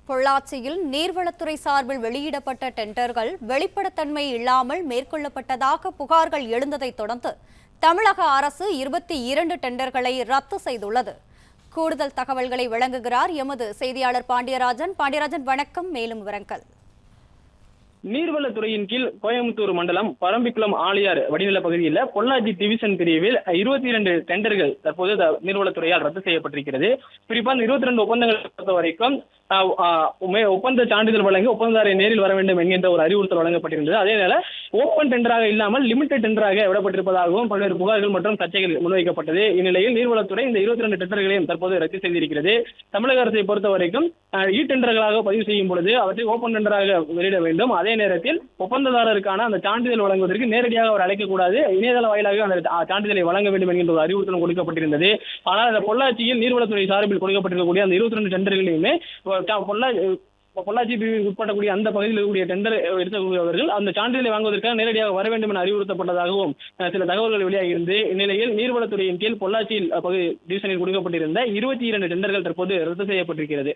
பொள்ளாச்சியில் நீர்வளத்துறை சார்பில் வெளியிடப்பட்ட டெண்டர்கள் வெளிப்படைத்தன்மை இல்லாமல் மேற்கொள்ளப்பட்டதாக புகார்கள் எழுந்ததைத் தொடர்ந்து தமிழக அரசு 22 டெண்டர்களை ரத்து செய்துள்ளது. கூடுதல் தகவல்களை வழங்குகிறார் எமது செய்தியாளர் பாண்டியராஜன். வணக்கம். மேலும் விவரங்கள். நீர்வளத்துறையின் கீழ் கோயம்புத்தூர் மண்டலம் பரம்பிக்குளம் ஆலியார் வடிநில பகுதியில் பொள்ளாச்சி டிவிஷன் பிரிவில் 22 டெண்டர்கள் தற்போது நீர்வளத்துறையால் ரத்து செய்யப்பட்டிருக்கிறது. குறிப்பாக 22 ஒப்பந்தங்களை பொறுத்த வரைக்கும் ஒப்பந்த சான்றிதழ் வழங்கி ஒப்பந்ததாரை நேரில் வர வேண்டும் என்கின்ற ஒரு அறிவுறுத்தல் வழங்கப்பட்டிருந்தது. அதே நேர ஓப்பன் டெண்டராக இல்லாமல் லிமிடெட் டெண்டராக விடப்பட்டிருப்பதாகவும் பல்வேறு புகார்கள் மற்றும் சர்ச்சைகள் முன்வைக்கப்பட்டது. இந்நிலையில் நீர்வளத்துறை இந்த 22 டெண்டர்களையும் தற்போது ரத்து செய்திருக்கிறது. தமிழக அரசை பொறுத்த வரைக்கும் இ டெண்டர்களாக பதிவு செய்யும் பொழுது அவற்றை ஓப்பன் டெண்டராக வெளியிட வேண்டும். அதே நேரத்தில் ஒப்பந்ததாரருக்கான அந்த சான்றிதழ் வழங்குவதற்கு நேரடியாக அவர் அழைக்கக்கூடாது, இணையதள வாயிலாக அந்த சான்றிதழை வழங்க வேண்டும் என்கின்ற ஒரு அறிவுறுத்தலும் கொடுக்கப்பட்டிருந்தது. ஆனால் அந்த பொள்ளாச்சியில் நீர்வளத்துறை சார்பில் கொடுக்கப்பட்டிருக்கக்கூடிய அந்த 22 டெண்டர்களையுமே பொள்ளாச்சி பிரிவில் உட்படக்கூடிய அந்த பகுதியில் இருக்கக்கூடிய டெண்டர் எடுக்கக்கூடியவர்கள் அந்த சான்றிதழை வாங்குவதற்காக நேரடியாக வர வேண்டும் என அறிவுறுத்தப்பட்டதாகவும் சில தகவல்கள் வெளியாகியிருந்து இந்நிலையில் நீர்வளத்துறையின் கீழ் பொள்ளாச்சியில் டிவிஷனில் கொடுக்கப்பட்டிருந்த 22 டெண்டர்கள் தற்போது ரத்து செய்யப்பட்டிருக்கிறது.